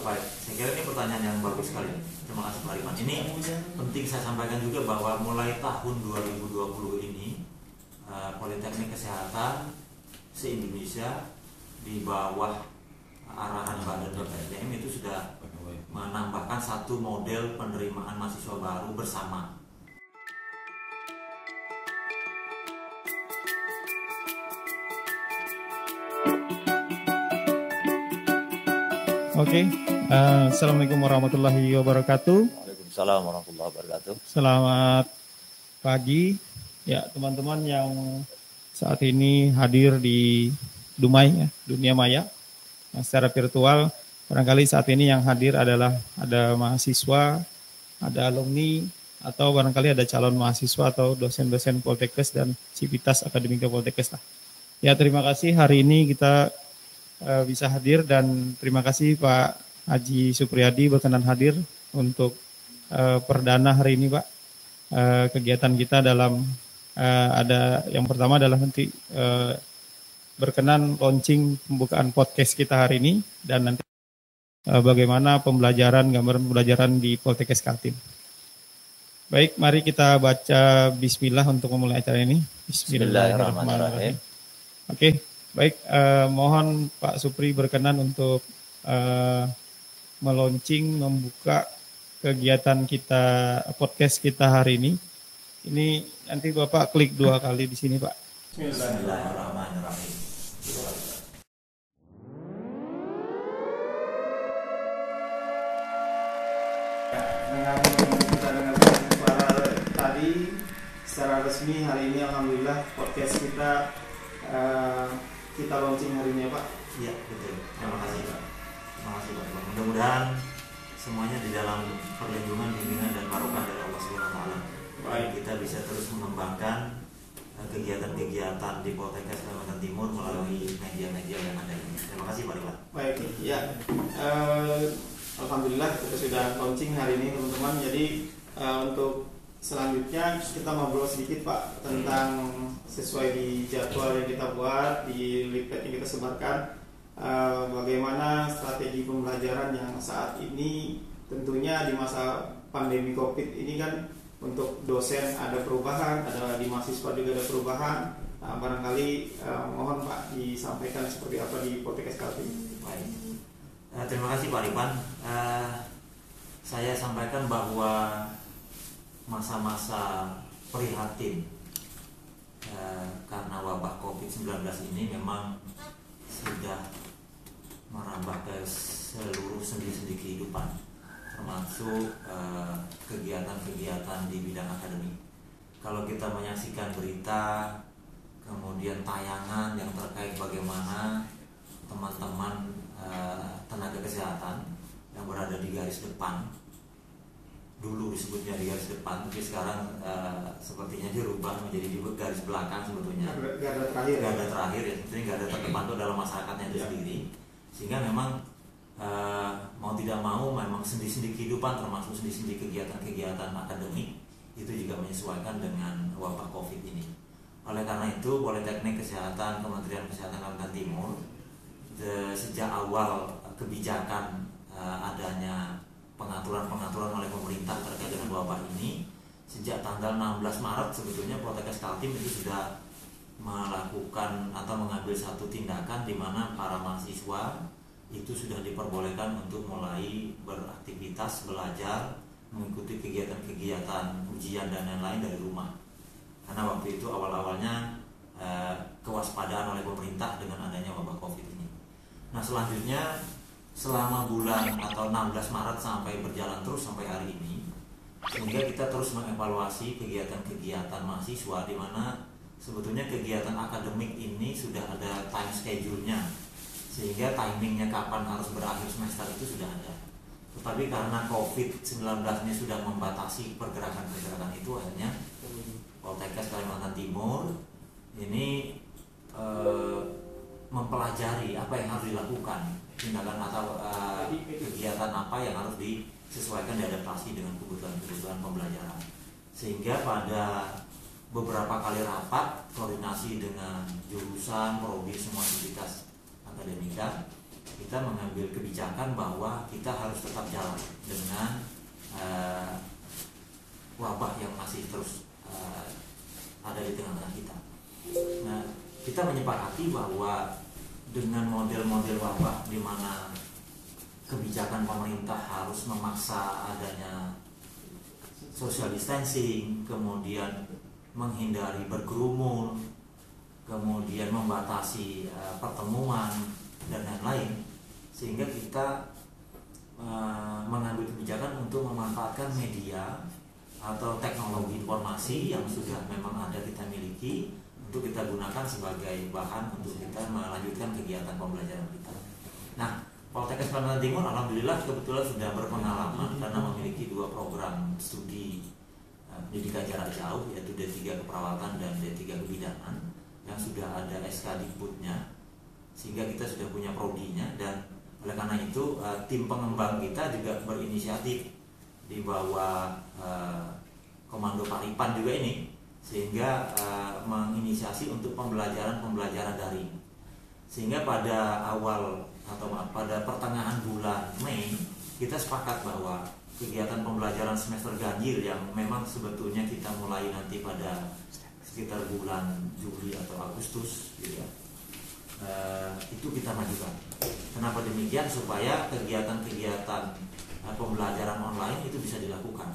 Baik, saya kira ini pertanyaan yang bagus sekali. Terima kasih Pak Riman. Ini penting saya sampaikan juga bahwa mulai tahun 2020 ini Politeknik Kesehatan se-Indonesia di bawah arahan Badan PPDM itu sudah menambahkan satu model penerimaan mahasiswa baru bersama. Oke, Assalamualaikum warahmatullahi wabarakatuh. Waalaikumsalam warahmatullahi wabarakatuh. Selamat pagi, ya teman-teman yang saat ini hadir di Dumai, ya, dunia maya, secara virtual. Barangkali saat ini yang hadir adalah ada mahasiswa, ada alumni, atau barangkali ada calon mahasiswa atau dosen-dosen Poltekkes dan Civitas Akademika Poltekkes. Ya, terima kasih hari ini kita bisa hadir dan terima kasih Pak Haji Supriyadi berkenan hadir untuk perdana hari ini Pak. Kegiatan kita dalam ada yang pertama adalah nanti berkenan launching pembukaan podcast kita hari ini dan nanti bagaimana gambaran pembelajaran di Poltekkes Kaltim. Baik, mari kita baca bismillah untuk memulai acara ini. Bismillahirrahmanirrahim. Oke. Baik, mohon Pak Supri berkenan untuk membuka kegiatan kita, podcast kita hari ini. Ini nanti Bapak klik 2 kali di sini Pak. Bismillahirrahmanirrahim. Dengan kita dengarkan suara tadi secara resmi hari ini alhamdulillah podcast kita launching hari ini ya Pak. Iya betul. Terima kasih Pak. Terima kasih Pak. Mudah-mudahan semuanya di dalam perlindungan, bimbingan dan barokah dari Allah Subhanahu Wa Taala. Baik, kita bisa terus mengembangkan kegiatan-kegiatan di Poltekkes Kalimantan Timur melalui media-media yang ada ini. Terima kasih Pak Riman. Baik, ya. Alhamdulillah kita sudah launching hari ini teman-teman. Jadi untuk selanjutnya kita ngobrol sedikit Pak tentang sesuai di jadwal yang kita buat di leaflet yang kita sebarkan, bagaimana strategi pembelajaran yang saat ini tentunya di masa pandemi COVID ini kan untuk dosen ada perubahan, ada di mahasiswa juga ada perubahan. Barangkali mohon Pak disampaikan seperti apa di Poltekkes Kaltim. Baik. Terima kasih Pak Riman. Saya sampaikan bahwa masa-masa prihatin karena wabah COVID-19 ini memang sudah merambah ke seluruh sendi-sendi kehidupan, termasuk kegiatan-kegiatan di bidang akademik. Kalau kita menyaksikan berita, kemudian tayangan yang terkait bagaimana teman-teman tenaga kesehatan yang berada di garis depan, dulu disebutnya di garis depan, tapi sekarang sepertinya dirubah menjadi di garis belakang sebetulnya. Garda terakhir ya, sebetulnya garda terdepan itu adalah masyarakatnya itu sendiri. Sehingga memang mau tidak mau memang sendi-sendi kehidupan termasuk sendi-sendi kegiatan-kegiatan akademik itu juga menyesuaikan dengan wabah COVID ini. Oleh karena itu Politeknik Kesehatan Kementerian Kesehatan Kalimantan Timur sejak awal kebijakan adanya pengaturan-pengaturan oleh pemerintah terkait dengan wabah ini, sejak tanggal 16 Maret sebetulnya Poltekkes Kaltim itu sudah melakukan atau mengambil satu tindakan di mana para mahasiswa itu sudah diperbolehkan untuk mulai beraktivitas, belajar, mengikuti kegiatan-kegiatan ujian dan lain-lain dari rumah. Karena waktu itu awal-awalnya kewaspadaan oleh pemerintah dengan adanya wabah COVID ini. Nah selanjutnya selama bulan atau 16 Maret sampai berjalan terus sampai hari ini, sehingga kita terus mengevaluasi kegiatan-kegiatan mahasiswa di mana sebetulnya kegiatan akademik ini sudah ada time schedule-nya, sehingga timingnya kapan harus berakhir semester itu sudah ada. Tetapi karena COVID-19 ini sudah membatasi pergerakan-pergerakan itu, akhirnya Poltekkes Kalimantan Timur ini mempelajari apa yang harus dilakukan, tindakan atau kegiatan apa yang harus disesuaikan, diadaptasi dengan kebutuhan-kebutuhan pembelajaran. Sehingga pada beberapa kali rapat koordinasi dengan jurusan, prodi, semua aktivitas akademika, kita mengambil kebijakan bahwa kita harus tetap jalan dengan wabah yang masih terus ada di tengah-tengah kita. Nah, kita menyepakati bahwa dengan model-model wabah di mana kebijakan pemerintah harus memaksa adanya social distancing, kemudian menghindari berkerumun, kemudian membatasi pertemuan dan lain-lain, sehingga kita mengambil kebijakan untuk memanfaatkan media atau teknologi informasi yang sudah memang ada kita miliki untuk kita gunakan sebagai bahan untuk kita melanjutkan kegiatan pembelajaran kita. Nah, Poltekkes Kalimantan Timur alhamdulillah kebetulan sudah berpengalaman karena memiliki 2 program studi pendidikan jarak jauh, yaitu D3 Keperawatan dan D3 Kebidanan, yang sudah ada SK Dikbudnya, sehingga kita sudah punya prodinya. Dan oleh karena itu tim pengembang kita juga berinisiatif di bawah Komando Paripan juga ini, sehingga menginisiasi untuk pembelajaran daring. Sehingga pada pada pertengahan bulan Mei kita sepakat bahwa kegiatan pembelajaran semester ganjil yang memang sebetulnya kita mulai nanti pada sekitar bulan Juli atau Agustus, gitu ya, itu kita majukan. Kenapa demikian? Supaya kegiatan-kegiatan pembelajaran online itu bisa dilakukan.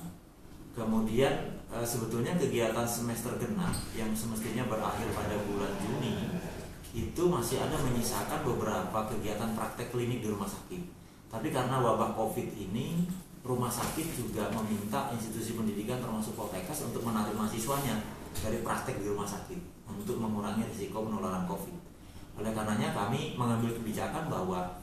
Kemudian sebetulnya kegiatan semester genap yang semestinya berakhir pada bulan Juni itu masih ada menyisakan beberapa kegiatan praktek klinik di rumah sakit. Tapi karena wabah COVID ini, rumah sakit juga meminta institusi pendidikan termasuk Poltekkes untuk menarik mahasiswanya dari praktek di rumah sakit untuk mengurangi risiko penularan COVID. Oleh karenanya kami mengambil kebijakan bahwa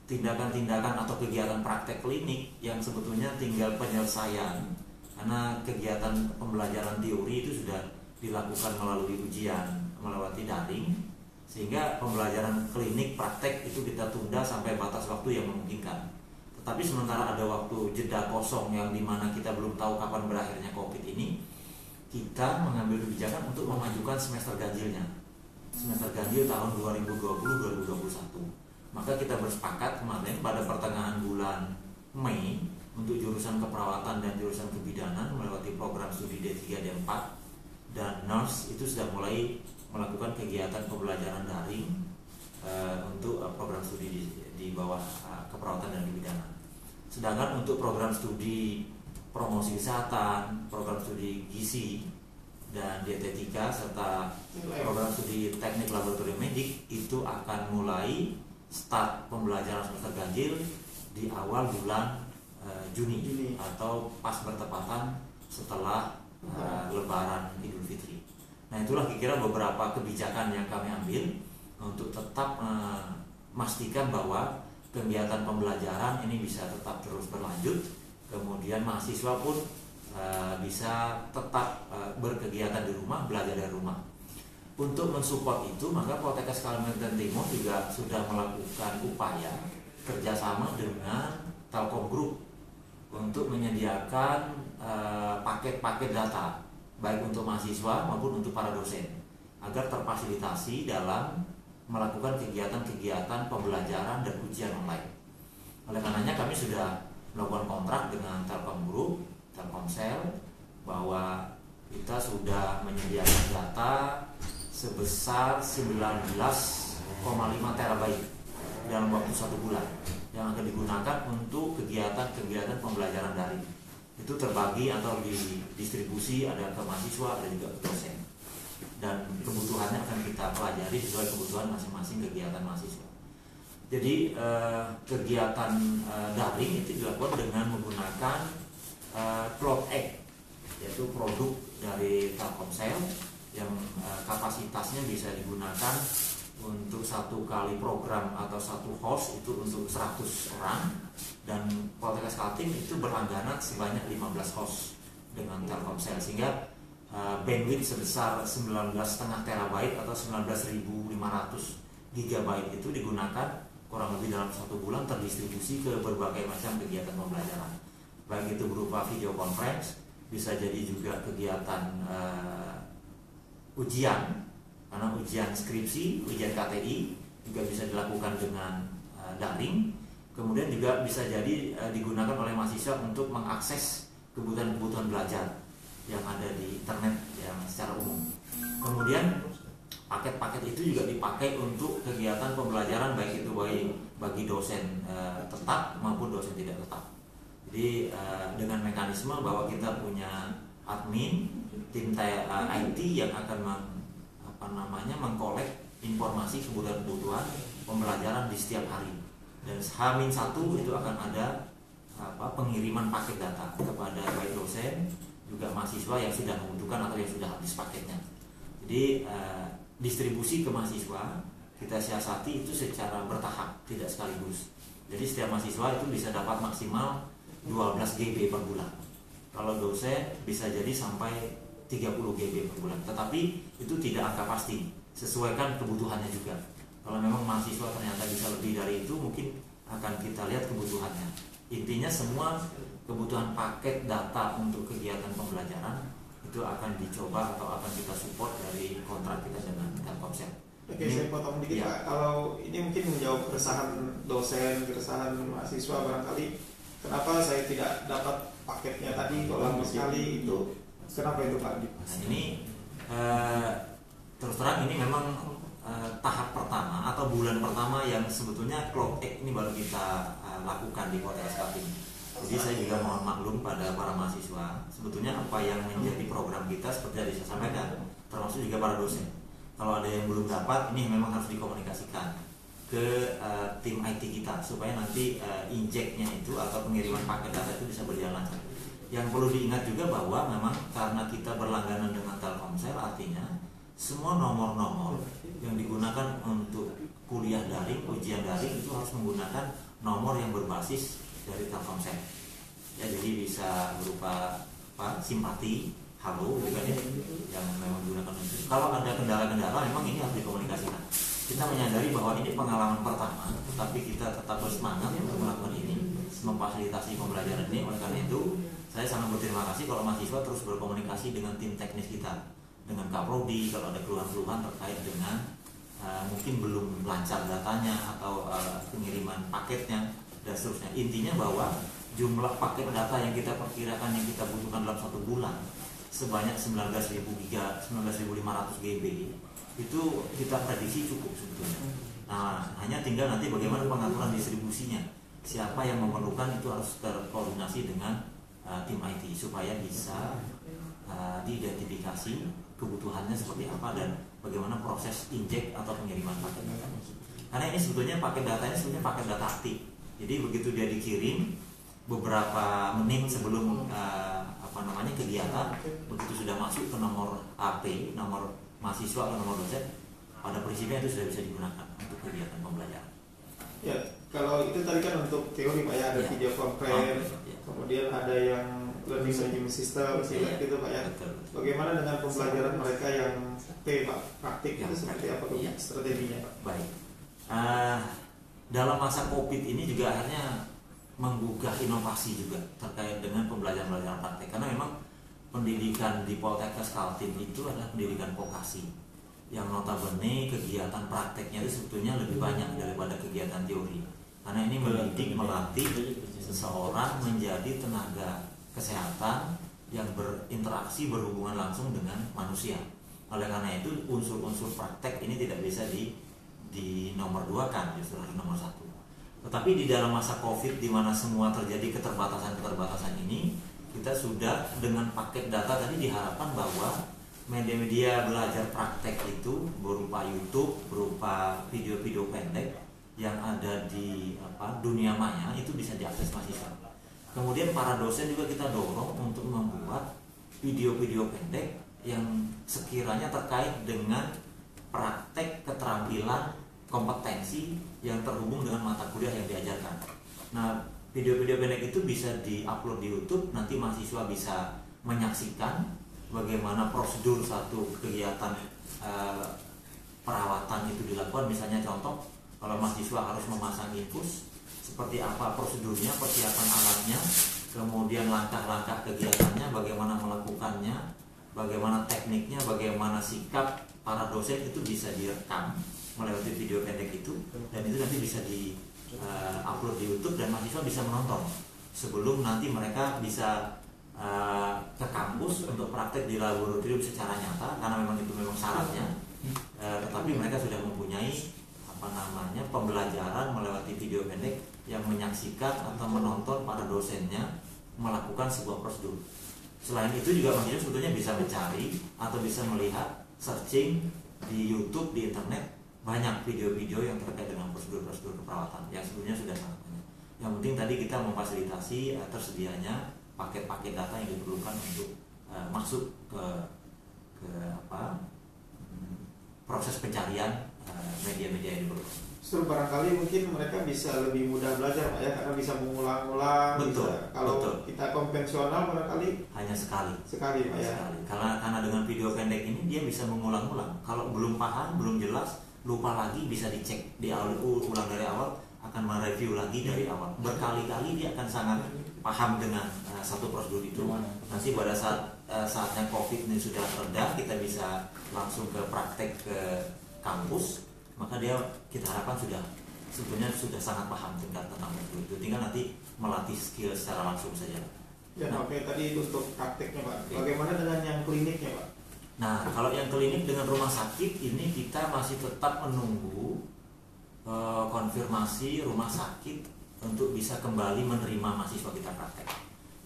tindakan-tindakan atau kegiatan praktek klinik yang sebetulnya tinggal penyelesaian, karena kegiatan pembelajaran teori itu sudah dilakukan melalui ujian melewati daring, sehingga pembelajaran klinik praktek itu kita tunda sampai batas waktu yang memungkinkan. Tetapi sementara ada waktu jeda kosong yang dimana kita belum tahu kapan berakhirnya COVID ini, kita mengambil kebijakan untuk memajukan semester ganjilnya, semester ganjil tahun 2020-2021. Maka kita bersepakat kemarin pada pertengahan bulan Mei untuk jurusan keperawatan dan jurusan kebidanan melewati program studi D3, D4 dan nurse itu sudah mulai melakukan kegiatan pembelajaran daring untuk program studi di bawah keperawatan dan kebidanan. Sedangkan untuk program studi promosi kesehatan, program studi gizi dan dietetika serta program studi teknik laboratorium medik itu akan mulai start pembelajaran semester ganjil di awal bulan Juni atau pas bertepatan setelah Lebaran Idul Fitri. Nah, itulah kira-kira beberapa kebijakan yang kami ambil untuk tetap memastikan bahwa kegiatan pembelajaran ini bisa tetap terus berlanjut, kemudian mahasiswa pun bisa tetap berkegiatan di rumah, belajar dari rumah. Untuk mensupport itu, maka Poltekkes Kalimantan Timur juga sudah melakukan upaya kerjasama dengan Telkom Group untuk menyediakan paket-paket data baik untuk mahasiswa maupun untuk para dosen agar terfasilitasi dalam melakukan kegiatan-kegiatan pembelajaran dan ujian online. Oleh karenanya kami sudah melakukan kontrak dengan Telkom Group, Telkomsel, bahwa kita sudah menyediakan data sebesar 19,5 terabyte dalam waktu 1 bulan yang akan digunakan untuk kegiatan-kegiatan pembelajaran daring. Itu terbagi atau didistribusi, ada ke mahasiswa, ada juga ke dosen. Dan kebutuhannya akan kita pelajari sesuai kebutuhan masing-masing kegiatan mahasiswa. Jadi kegiatan daring itu dilakukan dengan menggunakan Cloud X, yaitu produk dari Telkomsel yang kapasitasnya bisa digunakan untuk 1 kali program atau 1 host itu untuk 100 orang, dan Poltekkes Kaltim itu berlangganan sebanyak 15 host dengan Telkomsel, sehingga bandwidth sebesar 19,5 terabyte atau 19.500 gigabyte itu digunakan kurang lebih dalam 1 bulan, terdistribusi ke berbagai macam kegiatan pembelajaran, baik itu berupa video conference, bisa jadi juga kegiatan ujian, karena ujian skripsi, ujian KTI juga bisa dilakukan dengan daring. Kemudian juga bisa jadi digunakan oleh mahasiswa untuk mengakses kebutuhan-kebutuhan belajar yang ada di internet yang secara umum. Kemudian paket-paket itu juga dipakai untuk kegiatan pembelajaran baik itu bagi dosen tetap maupun dosen tidak tetap. Jadi dengan mekanisme bahwa kita punya admin tim IT yang akan mengkolek informasi kebutuhan-kebutuhan pembelajaran di setiap hari. Dan H-1 itu akan ada pengiriman paket data kepada baik dosen juga mahasiswa yang sudah membutuhkan atau yang sudah habis paketnya. Jadi distribusi ke mahasiswa kita siasati itu secara bertahap, tidak sekaligus. Jadi setiap mahasiswa itu bisa dapat maksimal 12 GB per bulan. Kalau dosen bisa jadi sampai 30 GB per bulan. Tetapi itu tidak angka pasti, sesuaikan kebutuhannya juga. Kalau memang mahasiswa ternyata bisa lebih dari itu, mungkin akan kita lihat kebutuhannya. Intinya semua kebutuhan paket data untuk kegiatan pembelajaran itu akan dicoba atau akan kita support dari kontrak kita dengan Telkomsel. Oke, saya potong dikit Pak. Kalau ini mungkin menjawab keresahan dosen, keresahan mahasiswa barangkali, kenapa saya tidak dapat paketnya tadi kalau lama sekali itu, kenapa itu Pak? Nah, ini terus terang ini memang tahap pertama atau bulan pertama yang sebetulnya clock ini baru kita lakukan di Kota Kaltim. Jadi saya juga mohon maklum pada para mahasiswa, sebetulnya apa yang menjadi program kita seperti yang saya sampaikan, termasuk juga para dosen. Kalau ada yang belum dapat, ini memang harus dikomunikasikan ke tim IT kita supaya nanti injeknya itu atau pengiriman paket data itu bisa berjalan lancar. Yang perlu diingat juga bahwa memang karena kita berlangganan dengan Telkomsel, artinya semua nomor-nomor yang digunakan untuk kuliah daring, ujian daring itu harus menggunakan nomor yang berbasis dari Telkomsel. Ya, jadi bisa berupa simpati, halo, juga ya, yang memang digunakan untuk. Kalau ada kendala-kendala, memang ini harus dikomunikasikan. Kita menyadari bahwa ini pengalaman pertama, tetapi kita tetap bersemangat untuk melakukan ini, memfasilitasi pembelajaran ini. Oleh karena itu, saya sangat berterima kasih kalau mahasiswa terus berkomunikasi dengan tim teknis kita, dengan Kaprodi kalau ada keluhan-keluhan terkait dengan mungkin belum lancar datanya atau pengiriman paketnya dan seterusnya. Intinya bahwa jumlah paket data yang kita perkirakan yang kita butuhkan dalam satu bulan sebanyak 19.500 GB itu kita prediksi cukup sebetulnya. Nah, hanya tinggal nanti bagaimana pengaturan distribusinya. Siapa yang memerlukan itu harus terkoordinasi dengan tim IT supaya bisa diidentifikasi kebutuhannya seperti apa dan bagaimana proses injek atau pengiriman paket data. Karena ini sebetulnya paket datanya sebetulnya paket data aktif. Jadi begitu dia dikirim beberapa menit sebelum kegiatan, begitu sudah masuk ke nomor HP, nomor mahasiswa atau nomor dosen, pada prinsipnya itu sudah bisa digunakan untuk kegiatan pembelajaran. Ya, kalau itu tadi kan untuk teori Pak ya, ada video conference, kemudian ada yang learning management system, gitu Pak ya. Betul. Bagaimana dengan pembelajaran mereka yang Pak, praktik itu seperti apa strateginya Pak? Baik. Dalam masa COVID ini juga akhirnya menggugah inovasi juga terkait dengan pembelajaran praktek, karena memang pendidikan di Poltekkes Kaltim itu adalah pendidikan vokasi yang notabene kegiatan prakteknya itu sebetulnya lebih banyak daripada kegiatan teori, karena ini mendidik, melatih seseorang menjadi tenaga kesehatan yang berinteraksi, berhubungan langsung dengan manusia. Oleh karena itu unsur-unsur praktek ini tidak bisa di nomor 2 kan, justru harus nomor 1. Tetapi di dalam masa COVID di mana semua terjadi keterbatasan ini, kita sudah dengan paket data tadi diharapkan bahwa media-media belajar praktek itu berupa YouTube, berupa video-video pendek yang ada di dunia maya itu bisa diakses mahasiswa. Kemudian para dosen juga kita dorong untuk membuat video-video pendek yang sekiranya terkait dengan praktek, keterampilan, kompetensi yang terhubung dengan mata kuliah yang diajarkan. Nah, video-video pendek itu bisa di-upload di YouTube, nanti mahasiswa bisa menyaksikan bagaimana prosedur satu kegiatan perawatan itu dilakukan. Misalnya contoh, kalau mahasiswa harus memasang infus, seperti apa prosedurnya, persiapan alatnya, kemudian langkah-langkah kegiatannya, bagaimana melakukannya, bagaimana tekniknya, bagaimana sikap para dosen itu bisa direkam melewati video pendek itu, dan itu nanti bisa upload di YouTube dan mahasiswa bisa menonton sebelum nanti mereka bisa ke kampus untuk praktek di laboratorium secara nyata, karena memang itu memang syaratnya. Tetapi mereka sudah mempunyai pembelajaran melewati video pendek yang menyaksikan atau menonton para dosennya melakukan sebuah prosedur. Selain itu juga mahasiswa sebetulnya bisa mencari atau bisa melihat searching di YouTube, di internet, banyak video-video yang terkait dengan prosedur-prosedur keperawatan yang sebetulnya sudah sangat banyak. Yang penting tadi kita memfasilitasi tersedianya paket-paket data yang diperlukan untuk masuk ke proses pencarian media-media yang diperlukan. Justru barangkali mungkin mereka bisa lebih mudah belajar Pak ya, karena bisa mengulang-ulang. Betul. Bisa. Kalau betul. Kita konvensional barangkali hanya sekali Pak ya. Sekali. Karena dengan video pendek ini dia bisa mengulang-ulang. Kalau belum paham, belum jelas, lupa lagi, bisa dicek ulang dari awal, akan mereview lagi dari awal. Berkali-kali dia akan sangat paham dengan satu prosedur itu. Nanti pada saatnya COVID ini sudah reda, kita bisa langsung ke praktek ke kampus, maka kita harapkan sebetulnya sudah sangat paham tentang prosedur itu. Tinggal nanti melatih skill secara langsung saja. Ya, oke. Tadi untuk prakteknya Pak. Bagaimana dengan yang kliniknya Pak? Nah, kalau yang klinik dengan rumah sakit ini kita masih tetap menunggu konfirmasi rumah sakit untuk bisa kembali menerima mahasiswa kita praktek.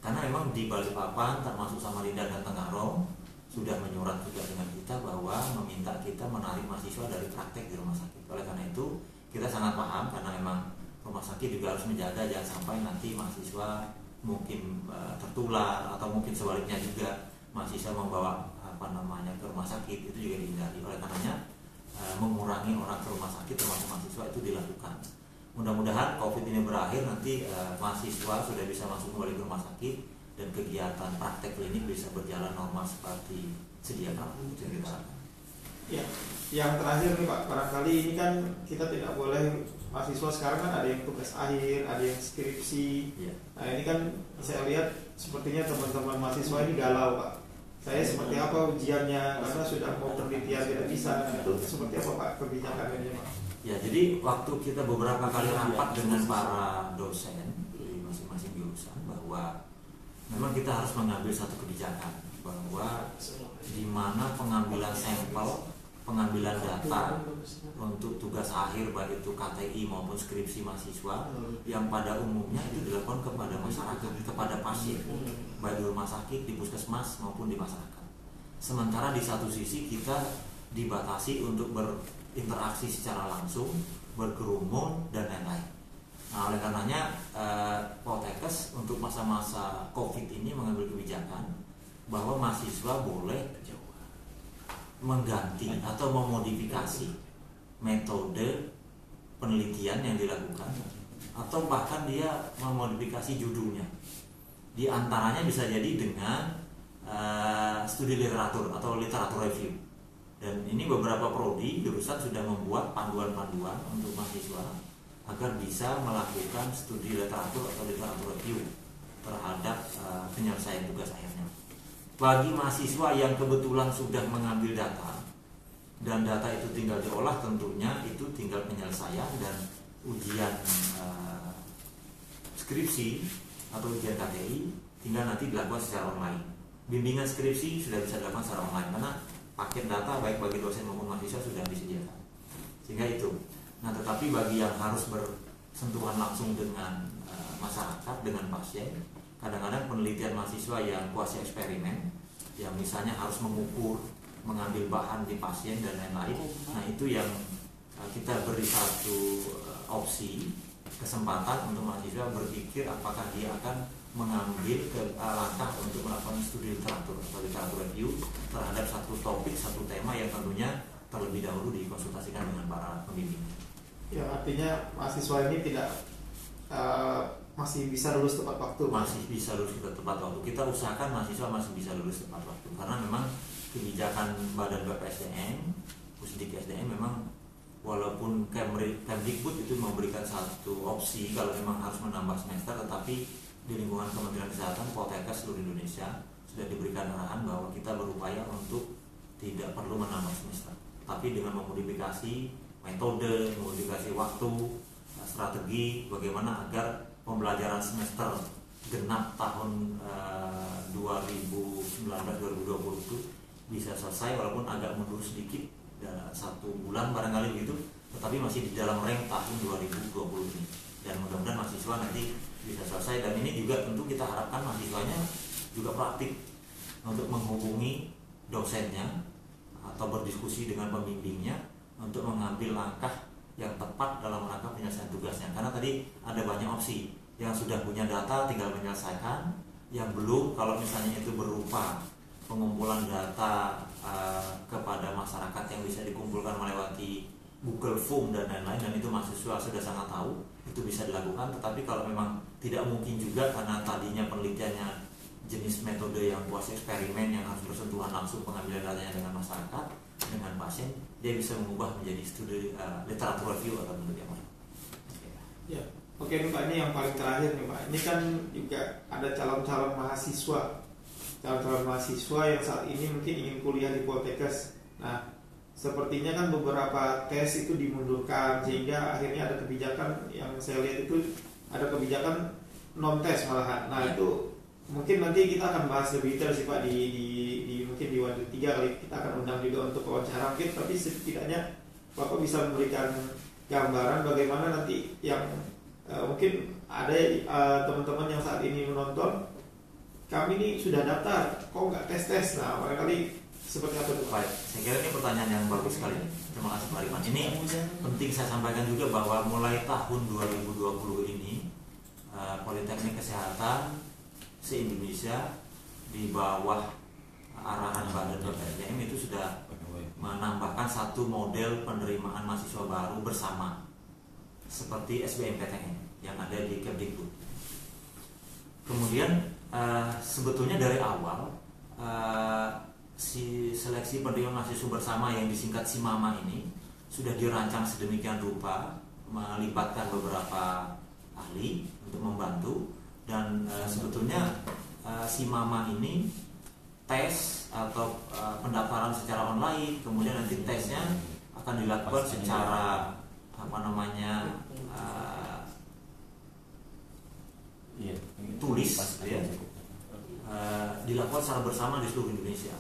Karena memang di Balikpapan termasuk Samarinda dan Tenggarong sudah menyurat juga dengan kita bahwa meminta kita menarik mahasiswa dari praktek di rumah sakit. Oleh karena itu kita sangat paham, karena memang rumah sakit juga harus menjaga jangan sampai nanti mahasiswa mungkin tertular, atau mungkin sebaliknya juga mahasiswa membawa ke rumah sakit, itu juga dihindari. Oleh karenanya mengurangi orang ke rumah sakit termasuk mahasiswa itu dilakukan. Mudah-mudahan COVID ini berakhir, nanti mahasiswa sudah bisa masuk kembali ke rumah sakit dan kegiatan praktek klinik bisa berjalan normal seperti sedia kala. Ya, yang terakhir nih Pak, barangkali ini kan kita tidak boleh, mahasiswa sekarang kan ada yang tugas akhir, ada yang skripsi. Ya. Nah ini kan saya lihat sepertinya teman-teman mahasiswa ini galau Pak. Saya seperti apa ujiannya, karena sudah mau penelitian tidak bisa. Itu seperti apa Pak kebijakannya Pak? Ya, jadi waktu kita beberapa kali rapat dengan para dosen di masing-masing jurusan, bahwa memang kita harus mengambil satu kebijakan, bahwa di mana pengambilan sampel, pengambilan data untuk tugas akhir baik itu KTI maupun skripsi mahasiswa yang pada umumnya itu dilakukan kepada masyarakat, kepada pasien, baik di rumah sakit, di puskesmas maupun di masyarakat. Sementara di satu sisi kita dibatasi untuk berinteraksi secara langsung, berkerumun dan lain-lain. Nah, oleh karenanya Poltekkes untuk masa-masa COVID ini mengambil kebijakan bahwa mahasiswa boleh mengganti atau memodifikasi metode penelitian yang dilakukan, atau bahkan dia memodifikasi judulnya. Di antaranya bisa jadi dengan studi literatur atau literatur review. Dan ini beberapa prodi jurusan sudah membuat panduan-panduan untuk mahasiswa agar bisa melakukan studi literatur atau literatur review terhadap penyelesaian tugas akhirnya. Bagi mahasiswa yang kebetulan sudah mengambil data dan data itu tinggal diolah, tentunya itu tinggal penyelesaian dan ujian skripsi atau ujian KTI tinggal nanti dilakukan secara online. Bimbingan skripsi sudah bisa dilakukan secara online karena paket data baik bagi dosen maupun mahasiswa sudah disediakan. Sehingga itu. Nah, tetapi bagi yang harus bersentuhan langsung dengan masyarakat, dengan pasien, kadang-kadang penelitian mahasiswa yang kuasi eksperimen, yang misalnya harus mengukur, mengambil bahan di pasien dan lain-lain. Nah, itu yang kita beri satu opsi, kesempatan untuk mahasiswa berpikir apakah dia akan mengambil langkah untuk melakukan studi literatur atau literatur review terhadap satu topik, satu tema yang tentunya terlebih dahulu dikonsultasikan dengan para pembimbing. Ya, artinya mahasiswa ini tidak masih bisa lulus tepat waktu. Masih bisa lulus tepat waktu. Kita usahakan mahasiswa masih bisa lulus tepat waktu, karena memang kebijakan Badan BPSDM, Pusdik SDM memang walaupun Kemdikbud itu memberikan satu opsi kalau memang harus menambah semester, tetapi di lingkungan Kementerian Kesehatan, Poltekkes seluruh Indonesia sudah diberikan arahan bahwa kita berupaya untuk tidak perlu menambah semester, tapi dengan memodifikasi metode, memodifikasi waktu, strategi bagaimana agar pembelajaran semester genap tahun 2019-2020 itu bisa selesai, walaupun agak mundur sedikit 1 bulan barangkali begitu, tetapi masih di dalam rank tahun 2020 ini. Dan mudah-mudahan mahasiswa nanti bisa selesai. Dan ini juga tentu kita harapkan mahasiswanya juga praktik untuk menghubungi dosennya atau berdiskusi dengan pembimbingnya untuk mengambil langkah yang tepat dalam rangka penyelesaian tugasnya. Karena tadi ada banyak opsi. Yang sudah punya data tinggal menyelesaikan, yang belum, kalau misalnya itu berupa pengumpulan data kepada masyarakat yang bisa dikumpulkan melewati Google Form dan lain-lain, dan itu mahasiswa sudah sangat tahu, itu bisa dilakukan. Tetapi kalau memang tidak mungkin juga karena tadinya penelitiannya jenis metode yang kuasi eksperimen yang harus bersentuhan langsung pengambilan datanya dengan masyarakat, dengan pasien, dia bisa mengubah menjadi studi literatur review atau menurut yang lain. Ya. Oke nih Pak, ini yang paling terakhir nih Pak. Ini kan juga ada calon-calon mahasiswa yang saat ini mungkin ingin kuliah di Poltekkes. Nah, sepertinya kan beberapa tes itu dimundurkan, sehingga akhirnya ada kebijakan yang saya lihat itu ada kebijakan non tes malahan. Nah, itu mungkin nanti kita akan bahas lebih detail sih Pak di mungkin di Wadah 3 kali kita akan undang juga untuk wawancara mungkin, tapi setidaknya Bapak bisa memberikan gambaran bagaimana nanti yang mungkin ada teman-teman yang saat ini menonton, kami ini sudah daftar, kok nggak tes-tes? Nah, barangkali seperti apa tuh? Baik, saya kira ini pertanyaan yang bagus sekali. Terima kasih Pak Riman. Ini penting saya sampaikan juga bahwa mulai tahun 2020 ini Politeknik Kesehatan se-Indonesia di bawah arahan Badan PPSDM itu sudah menambahkan 1 model penerimaan mahasiswa baru bersama seperti SBMPTN yang ada di Kemdikbud. Kemudian sebetulnya dari awal si seleksi penerimaan mahasiswa bersama yang disingkat SIMAMA ini sudah dirancang sedemikian rupa, melibatkan beberapa ahli untuk membantu, dan sebetulnya SIMAMA ini tes atau pendaftaran secara online, kemudian nanti tesnya akan dilakukan secara tulis, ya, dilakukan secara bersama di seluruh Indonesia.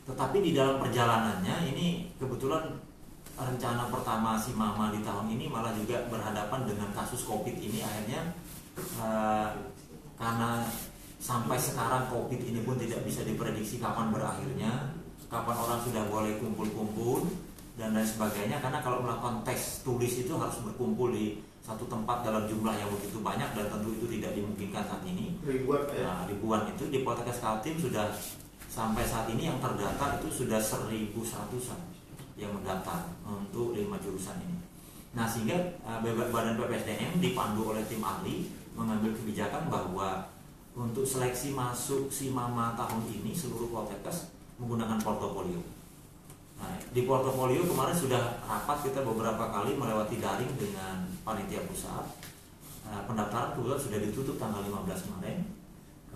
Tetapi di dalam perjalanannya ini kebetulan rencana pertama SIMAMA di tahun ini malah juga berhadapan dengan kasus COVID ini. Akhirnya karena sampai sekarang COVID ini pun tidak bisa diprediksi kapan berakhirnya, kapan orang sudah boleh kumpul-kumpul dan lain sebagainya. Karena kalau melakukan tes tulis itu harus berkumpul di satu tempat dalam jumlah yang begitu banyak, dan tentu itu tidak dimungkinkan saat ini. Ribuan itu di Poltekkes Kaltim sudah sampai saat ini yang terdaftar itu sudah 1.100-an yang mendaftar untuk 5 jurusan ini. Nah, sehingga Badan PPSDM dipandu oleh tim ahli mengambil kebijakan bahwa untuk seleksi masuk SIMAMA tahun ini seluruh Poltekkes menggunakan portofolio. Nah, di portofolio kemarin sudah rapat kita beberapa kali melewati daring dengan panitia pusat. Pendaftaran kebetulan sudah ditutup tanggal 15 kemarin.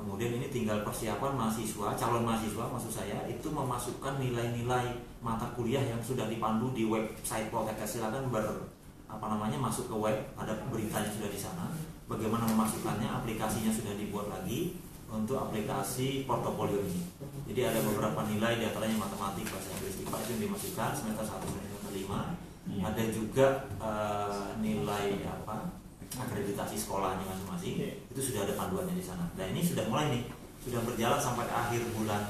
Kemudian ini tinggal persiapan mahasiswa, calon mahasiswa maksud saya, itu memasukkan nilai-nilai mata kuliah yang sudah dipandu di website Poltekkes. Silakan masuk ke web, ada beritanya sudah di sana. Bagaimana memasukkannya, aplikasinya sudah dibuat lagi untuk aplikasi portofolio ini. Jadi ada beberapa nilai, diantaranya matematik, bahasa Inggris, IPA itu yang dimasukkan semester 1 sampai semester 5. Ada juga nilai akreditasi sekolahnya masing-masing, itu sudah ada panduannya di sana. Dan ini sudah mulai nih, sudah berjalan sampai akhir bulan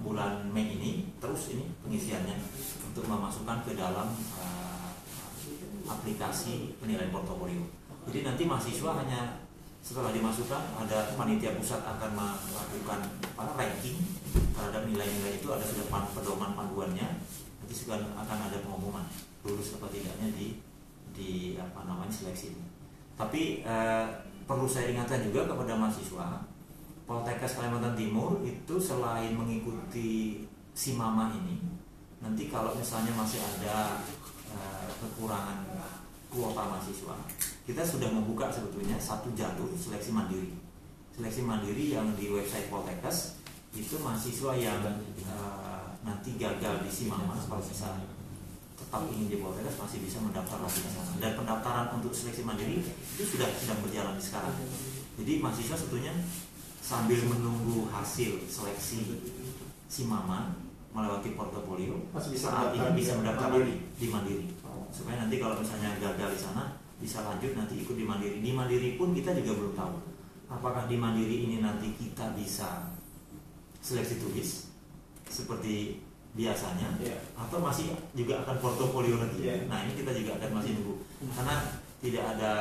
bulan Mei ini. Terus ini pengisiannya untuk memasukkan ke dalam aplikasi penilaian portofolio. Jadi nanti mahasiswa hanya setelah dimasukkan, ada panitia pusat akan melakukan ranking terhadap nilai-nilai itu, ada sudah pedoman panduannya. Nanti juga akan ada pengumuman lulus atau tidaknya di seleksi ini. Tapi perlu saya ingatkan juga kepada mahasiswa, Poltekkes Kalimantan Timur itu selain mengikuti SIMAMA ini, nanti kalau misalnya masih ada kekurangan kuota mahasiswa, kita sudah membuka sebetulnya satu jalur seleksi mandiri. Seleksi mandiri yang di website Poltekkes itu mahasiswa yang nanti gagal di SIMAMA, kalau misalnya tetap ingin di Poltekkes masih bisa mendaftar lagi ke sana. Dan pendaftaran untuk seleksi mandiri itu sudah sedang berjalan sekarang. Jadi mahasiswa sebetulnya sambil menunggu hasil seleksi Simama melewati portofolio, saat ini bisa mendaftar lagi di Mandiri. Supaya nanti kalau misalnya gagal di sana bisa lanjut nanti ikut di Mandiri. Di Mandiri pun kita juga belum tahu apakah di Mandiri ini nanti kita bisa seleksi tulis seperti biasanya, atau masih juga akan portofolio lagi. Nah ini kita juga akan masih nunggu karena tidak ada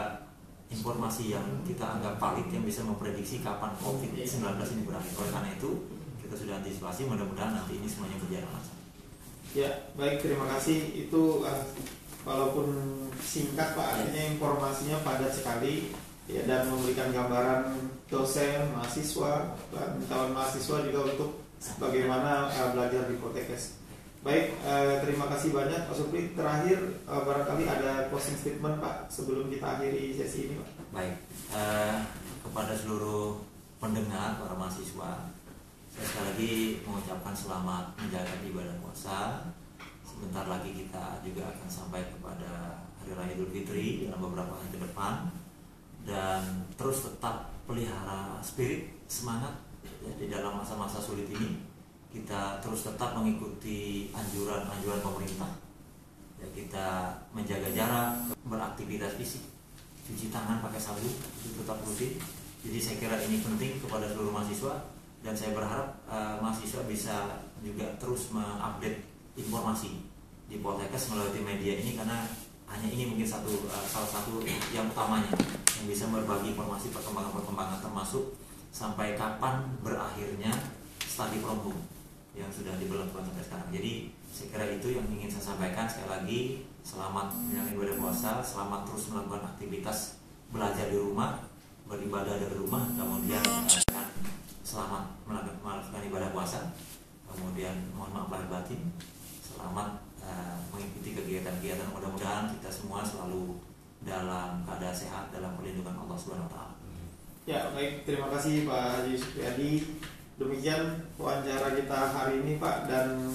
informasi yang kita anggap valid yang bisa memprediksi kapan COVID-19 ini berakhir. Oleh karena itu kita sudah antisipasi, mudah-mudahan nanti ini semuanya berjalan lancar. Ya, baik, terima kasih. Itu walaupun singkat Pak, artinya informasinya padat sekali ya, dan memberikan gambaran dosen, mahasiswa, dan calon mahasiswa juga untuk bagaimana belajar di Poltekkes. Baik, terima kasih banyak Pak Supri. Terakhir barangkali ada closing statement Pak sebelum kita akhiri sesi ini Pak. Baik, kepada seluruh pendengar, para mahasiswa, saya sekali lagi mengucapkan selamat menjalankan ibadah puasa. Sebentar lagi kita juga akan sampai kepada Hari Raya Idul Fitri dalam beberapa hari ke depan. Dan terus tetap pelihara spirit, semangat ya, di dalam masa-masa sulit ini. Kita terus tetap mengikuti anjuran-anjuran pemerintah ya, kita menjaga jarak, beraktivitas fisik, cuci tangan pakai sabun itu tetap rutin. Jadi saya kira ini penting kepada seluruh mahasiswa, dan saya berharap mahasiswa bisa juga terus mengupdate informasi di Poltekkes melalui media ini, karena hanya ini mungkin salah satu yang utamanya yang bisa berbagi informasi perkembangan-perkembangan, termasuk sampai kapan berakhirnya studi promo yang sudah diberlakukan sampai sekarang. Jadi saya kira itu yang ingin saya sampaikan. Sekali lagi, selamat menjalankan ibadah puasa, selamat terus melakukan aktivitas belajar di rumah, beribadah dari rumah, kemudian akan selamat melakukan ibadah puasa, kemudian mohon maaf lahir batin, selamat mengikuti kegiatan-kegiatan. Mudah-mudahan kita semua selalu dalam keadaan sehat dalam perlindungan Allah Subhanahu wa taala. Ya, baik, terima kasih Pak Haji Supriyadi. Demikian wawancara kita hari ini Pak, dan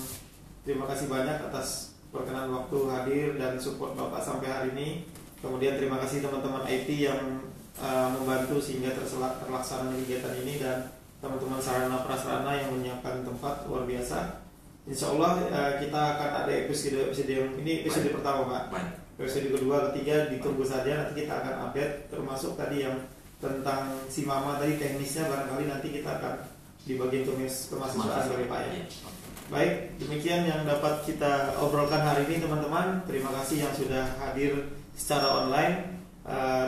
terima kasih banyak atas perkenan waktu hadir dan support Bapak sampai hari ini. Kemudian terima kasih teman-teman IT yang membantu sehingga terlaksana kegiatan ini, dan teman-teman sarana prasarana yang menyiapkan tempat, luar biasa. Insya Allah kita akan ada episode yang ini episode pertama Pak. Episode kedua, ketiga ditunggu saja, nanti kita akan update, termasuk tadi yang tentang Simama tadi teknisnya barangkali nanti kita akan di bagian kemahasiswaan dari Pak ya. Baik, demikian yang dapat kita obrolkan hari ini teman-teman. Terima kasih yang sudah hadir secara online,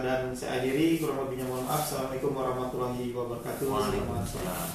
dan saya akhiri, kurang lebihnya mohon maaf. Assalamualaikum warahmatullahi wabarakatuh. Waalaikumsalam.